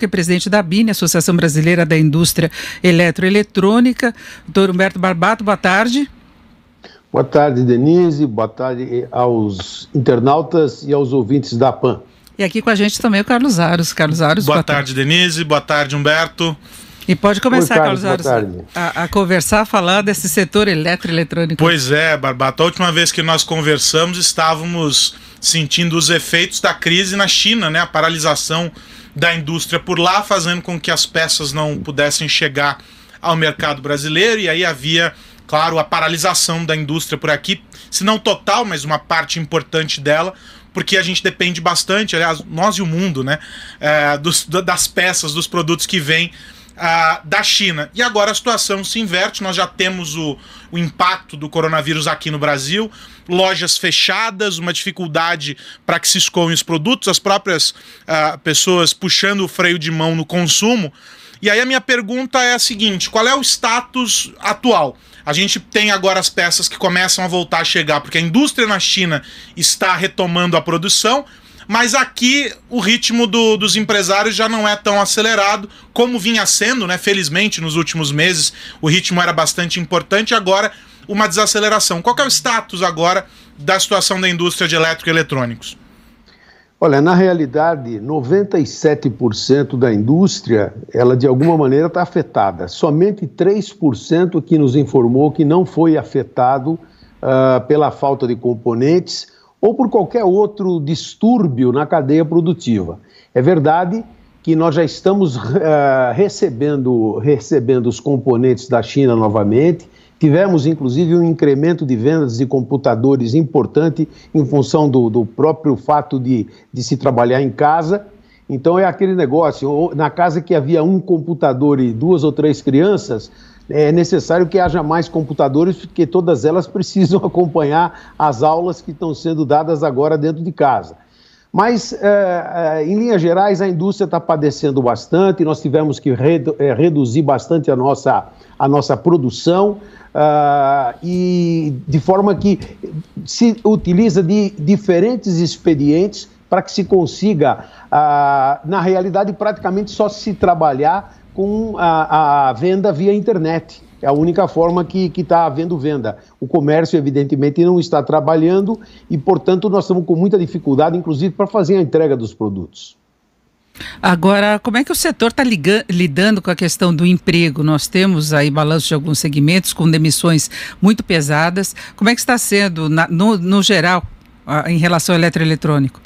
que é presidente da ABINE, Associação Brasileira da Indústria Eletroeletrônica. Doutor Humberto Barbato, boa tarde. Boa tarde, Denise. Boa tarde aos internautas e aos ouvintes da PAN. E aqui com a gente também o Carlos Aros. Carlos Aros, boa tarde, Denise. Boa tarde, Humberto. E pode começar, Oi, Carlos Aros, a conversar, falar desse setor eletroeletrônico. Pois é, Barbato. A última vez que nós conversamos, estávamos sentindo os efeitos da crise na China, né? A paralisação da indústria por lá, fazendo com que as peças não pudessem chegar ao mercado brasileiro, e aí havia, claro, a paralisação da indústria por aqui, se não total, mas uma parte importante dela, porque a gente depende bastante, aliás, nós e o mundo, né, das peças, dos produtos que vêm da China. E agora a situação se inverte, nós já temos o impacto do coronavírus aqui no Brasil, lojas fechadas, uma dificuldade para que se escoem os produtos, as próprias pessoas puxando o freio de mão no consumo. E aí a minha pergunta é a seguinte: qual é o status atual? A gente tem agora as peças que começam a voltar a chegar, porque a indústria na China está retomando a produção, mas aqui o ritmo dos empresários já não é tão acelerado como vinha sendo, né? Felizmente, nos últimos meses o ritmo era bastante importante, agora uma desaceleração. Qual que é o status agora da situação da indústria de eletroeletrônicos? Olha, na realidade, 97% da indústria, ela de alguma maneira está afetada. Somente 3% que nos informou que não foi afetado pela falta de componentes ou por qualquer outro distúrbio na cadeia produtiva. É verdade que nós já estamos recebendo os componentes da China novamente. Tivemos, inclusive, um incremento de vendas de computadores importante em função do próprio fato de se trabalhar em casa. Então é aquele negócio, na casa que havia um computador e 2 ou 3 crianças, é necessário que haja mais computadores, porque todas elas precisam acompanhar as aulas que estão sendo dadas agora dentro de casa. Mas, em linhas gerais, a indústria está padecendo bastante, nós tivemos que reduzir bastante a nossa produção, e de forma que se utiliza de diferentes expedientes para que se consiga, na realidade, praticamente só se trabalhar com a venda via internet. É a única forma que está havendo venda. O comércio, evidentemente, não está trabalhando e, portanto, nós estamos com muita dificuldade, inclusive, para fazer a entrega dos produtos. Agora, como é que o setor está lidando com a questão do emprego? Nós temos aí balanços de alguns segmentos com demissões muito pesadas. Como é que está sendo, no geral, em relação ao eletroeletrônico?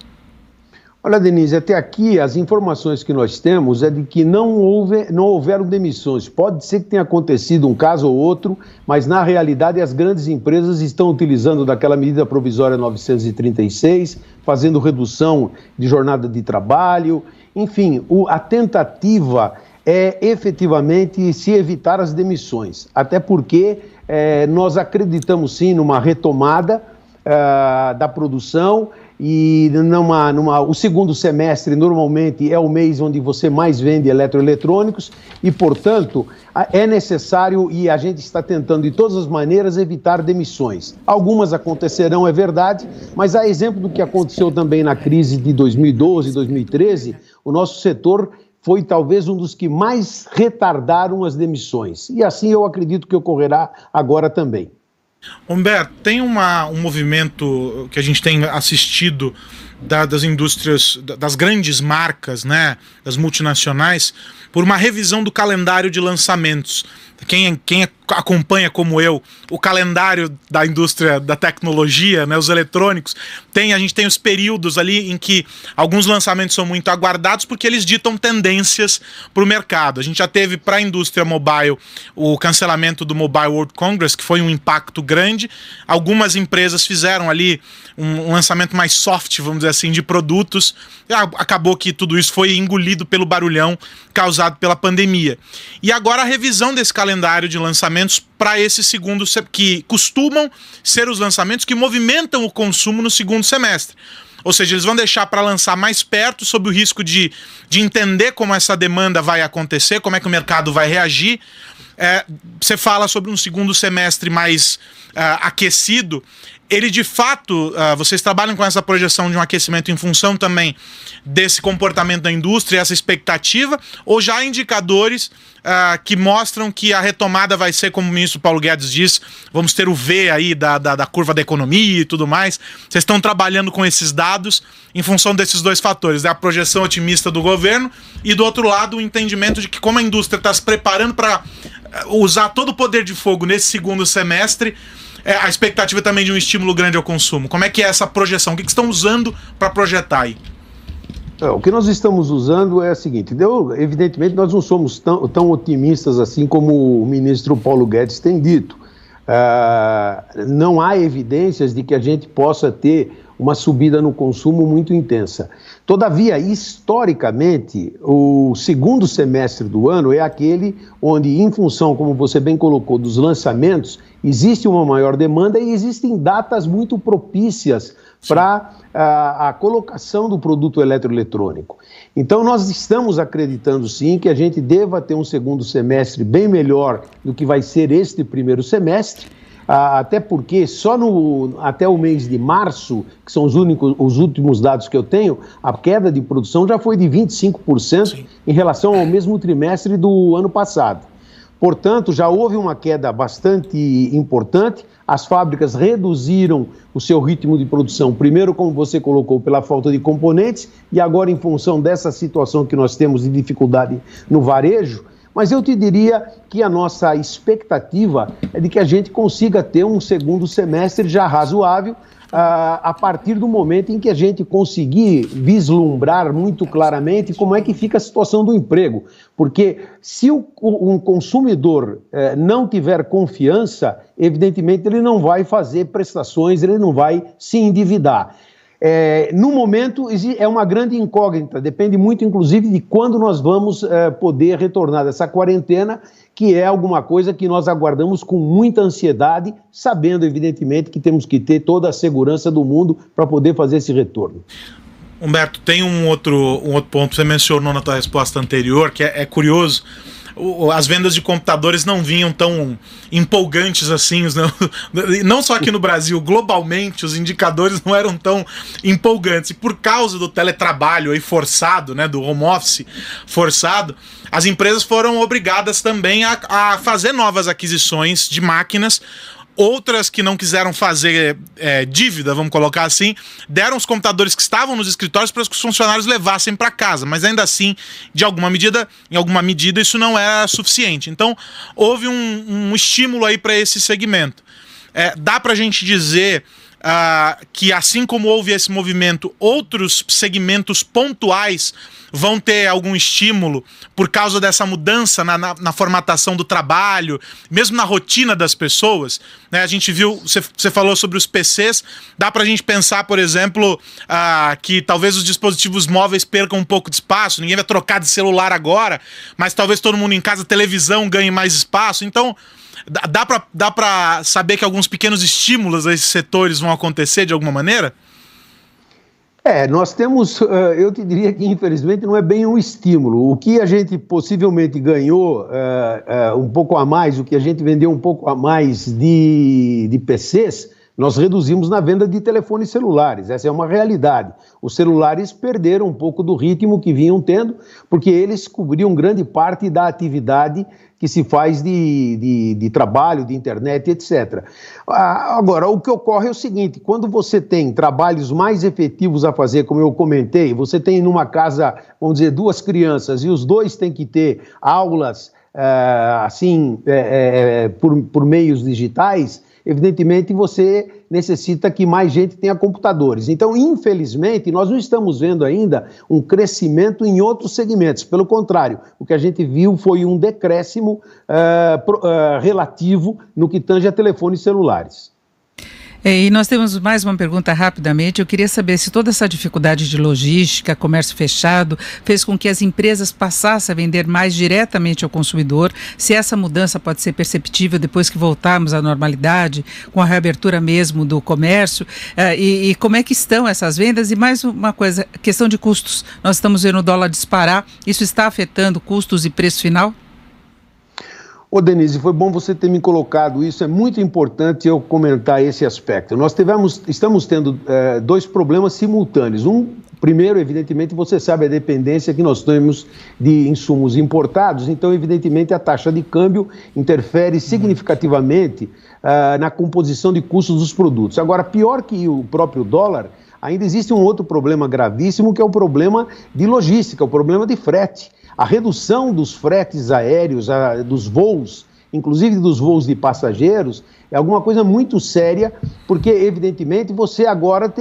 Olha, Denise, até aqui as informações que nós temos é de que não houveram demissões. Pode ser que tenha acontecido um caso ou outro, mas na realidade as grandes empresas estão utilizando daquela medida provisória 936, fazendo redução de jornada de trabalho. Enfim, a tentativa é efetivamente se evitar as demissões, até porque nós acreditamos sim numa retomada da produção. E o segundo semestre normalmente é o mês onde você mais vende eletroeletrônicos e, portanto, é necessário, e a gente está tentando de todas as maneiras evitar demissões. Algumas acontecerão, é verdade, mas a exemplo do que aconteceu também na crise de 2012 e 2013, o nosso setor foi talvez um dos que mais retardaram as demissões. E assim eu acredito que ocorrerá agora também. Humberto, tem um movimento que a gente tem assistido das indústrias, das grandes marcas, né, das multinacionais, por uma revisão do calendário de lançamentos. Quem acompanha, como eu, o calendário da indústria da tecnologia, né, os eletrônicos, a gente tem os períodos ali em que alguns lançamentos são muito aguardados porque eles ditam tendências para o mercado. A gente já teve para a indústria mobile o cancelamento do Mobile World Congress, que foi um impacto grande. Algumas empresas fizeram ali um lançamento mais soft, vamos dizer assim, de produtos. Acabou que tudo isso foi engolido pelo barulhão causado pela pandemia. E agora a revisão desse calendário de lançamentos para esse segundo, que costumam ser os lançamentos que movimentam o consumo no segundo semestre. Ou seja, eles vão deixar para lançar mais perto, sob o risco de entender como essa demanda vai acontecer, como é que o mercado vai reagir. Você fala sobre um segundo semestre mais aquecido. ele de fato, vocês trabalham com essa projeção de um aquecimento em função também desse comportamento da indústria, essa expectativa, ou já há indicadores que mostram que a retomada vai ser, como o ministro Paulo Guedes diz, vamos ter o V aí da curva da economia e tudo mais? Vocês estão trabalhando com esses dados em função desses dois fatores, né? A projeção otimista do governo e, do outro lado, o entendimento de que, como a indústria está se preparando para usar todo o poder de fogo nesse segundo semestre, a expectativa também de um estímulo grande ao consumo. Como é que é essa projeção? O que estão usando para projetar aí? O que nós estamos usando é o seguinte, evidentemente nós não somos tão otimistas assim como o ministro Paulo Guedes tem dito. Não há evidências de que a gente possa ter uma subida no consumo muito intensa. Todavia, historicamente, o segundo semestre do ano é aquele onde, em função, como você bem colocou, dos lançamentos, existe uma maior demanda e existem datas muito propícias para a colocação do produto eletroeletrônico. Então, nós estamos acreditando, sim, que a gente deva ter um segundo semestre bem melhor do que vai ser este primeiro semestre, até porque só até o mês de março, que são os últimos dados que eu tenho, a queda de produção já foi de 25% Sim. em relação ao mesmo trimestre do ano passado. Portanto, já houve uma queda bastante importante, as fábricas reduziram o seu ritmo de produção, primeiro, como você colocou, pela falta de componentes, e agora em função dessa situação que nós temos de dificuldade no varejo. Mas eu te diria que a nossa expectativa é de que a gente consiga ter um segundo semestre já razoável, a partir do momento em que a gente conseguir vislumbrar muito claramente como é que fica a situação do emprego. Porque se um consumidor não tiver confiança, evidentemente ele não vai fazer prestações, ele não vai se endividar. No momento, é uma grande incógnita, depende muito, inclusive, de quando nós vamos poder retornar dessa quarentena, que é alguma coisa que nós aguardamos com muita ansiedade, sabendo, evidentemente, que temos que ter toda a segurança do mundo para poder fazer esse retorno. Humberto, tem um outro ponto que você mencionou na tua resposta anterior, que é curioso. As vendas de computadores não vinham tão empolgantes assim, não só aqui no Brasil, globalmente os indicadores não eram tão empolgantes, e por causa do teletrabalho aí forçado, né, do home office forçado, as empresas foram obrigadas também a fazer novas aquisições de máquinas. Outras que não quiseram fazer dívida, vamos colocar assim, deram os computadores que estavam nos escritórios para que os funcionários levassem para casa, mas ainda assim, em alguma medida, isso não era suficiente. Então, houve um estímulo aí para esse segmento. Dá para a gente dizer que, assim como houve esse movimento, outros segmentos pontuais vão ter algum estímulo por causa dessa mudança na formatação do trabalho, mesmo na rotina das pessoas, né? A gente viu, você falou sobre os PCs, dá pra gente pensar, por exemplo, que talvez os dispositivos móveis percam um pouco de espaço, ninguém vai trocar de celular agora, mas talvez todo mundo em casa, televisão, ganhe mais espaço. Então, dá pra saber que alguns pequenos estímulos a esses setores vão acontecer de alguma maneira? Nós temos, eu te diria que infelizmente não é bem um estímulo. O que a gente possivelmente ganhou um pouco a mais, o que a gente vendeu um pouco a mais de PCs, nós reduzimos na venda de telefones celulares. Essa é uma realidade. Os celulares perderam um pouco do ritmo que vinham tendo, porque eles cobriam grande parte da atividade que se faz de trabalho, de internet, etc. Agora, o que ocorre é o seguinte, quando você tem trabalhos mais efetivos a fazer, como eu comentei, você tem numa casa, vamos dizer, 2 crianças e os 2 têm que ter aulas por meios digitais, evidentemente você necessita que mais gente tenha computadores. Então, infelizmente, nós não estamos vendo ainda um crescimento em outros segmentos. Pelo contrário, o que a gente viu foi um decréscimo relativo no que tange a telefones celulares. E nós temos mais uma pergunta rapidamente. Eu queria saber se toda essa dificuldade de logística, comércio fechado, fez com que as empresas passassem a vender mais diretamente ao consumidor, se essa mudança pode ser perceptível depois que voltarmos à normalidade, com a reabertura mesmo do comércio, e como é que estão essas vendas? E mais uma coisa, questão de custos. Nós estamos vendo o dólar disparar, isso está afetando custos e preço final? Ô Denise, foi bom você ter me colocado isso, é muito importante eu comentar esse aspecto. Nós estamos tendo dois problemas simultâneos. Primeiro, evidentemente, você sabe a dependência que nós temos de insumos importados, então, evidentemente, a taxa de câmbio interfere significativamente na composição de custos dos produtos. Agora, pior que o próprio dólar, ainda existe um outro problema gravíssimo, que é o problema de logística, o problema de frete. A redução dos fretes aéreos, dos voos, inclusive dos voos de passageiros, é alguma coisa muito séria, porque, evidentemente, você agora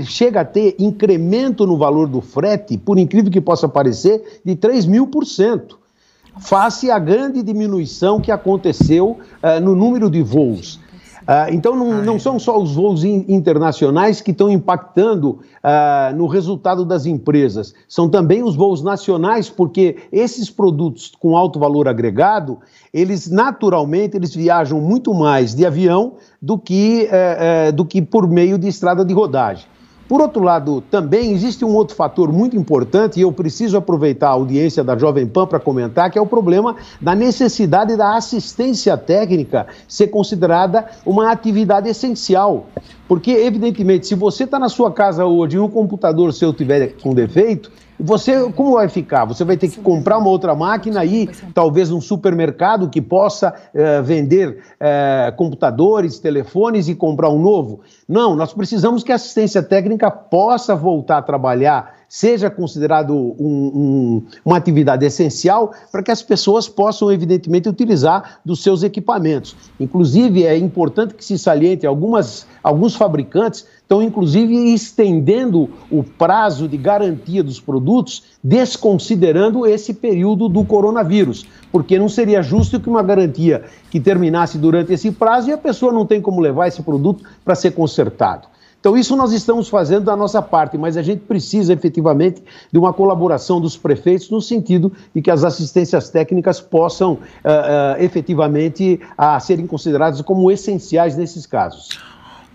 chega a ter incremento no valor do frete, por incrível que possa parecer, de 3.000%, face à grande diminuição que aconteceu no número de voos. Então, não são só os voos internacionais que estão impactando no resultado das empresas, são também os voos nacionais, porque esses produtos com alto valor agregado, eles naturalmente viajam muito mais de avião do que por meio de estrada de rodagem. Por outro lado, também existe um outro fator muito importante, e eu preciso aproveitar a audiência da Jovem Pan para comentar, que é o problema da necessidade da assistência técnica ser considerada uma atividade essencial. Porque, evidentemente, se você está na sua casa hoje e um computador seu tiver com defeito, como vai ficar? Você vai ter que comprar uma outra máquina aí, talvez num supermercado que possa vender computadores, telefones e comprar um novo? Não, nós precisamos que a assistência técnica possa voltar a trabalhar, seja considerado uma atividade essencial para que as pessoas possam, evidentemente, utilizar dos seus equipamentos. Inclusive, é importante que se saliente, alguns fabricantes estão, inclusive, estendendo o prazo de garantia dos produtos, desconsiderando esse período do coronavírus, porque não seria justo que uma garantia que terminasse durante esse prazo e a pessoa não tem como levar esse produto para ser consertado. Então, isso nós estamos fazendo da nossa parte, mas a gente precisa, efetivamente, de uma colaboração dos prefeitos no sentido de que as assistências técnicas possam, efetivamente, serem consideradas como essenciais nesses casos.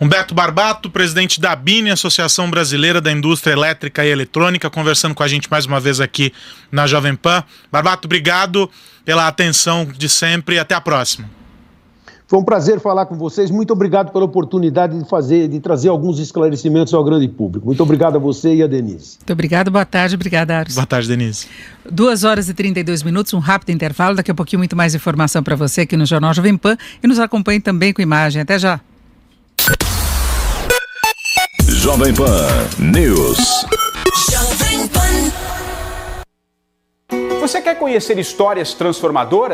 Humberto Barbato, presidente da ABINE, Associação Brasileira da Indústria Elétrica e Eletrônica, conversando com a gente mais uma vez aqui na Jovem Pan. Barbato, obrigado pela atenção de sempre e até a próxima. Foi um prazer falar com vocês. Muito obrigado pela oportunidade de trazer alguns esclarecimentos ao grande público. Muito obrigado a você e a Denise. Muito obrigado, boa tarde. Obrigada, Aros. Boa tarde, Denise. 2h32, um rápido intervalo. Daqui a pouquinho muito mais informação para você aqui no Jornal Jovem Pan. E nos acompanhe também com imagem. Até já. Jovem Pan News. Você quer conhecer histórias transformadoras?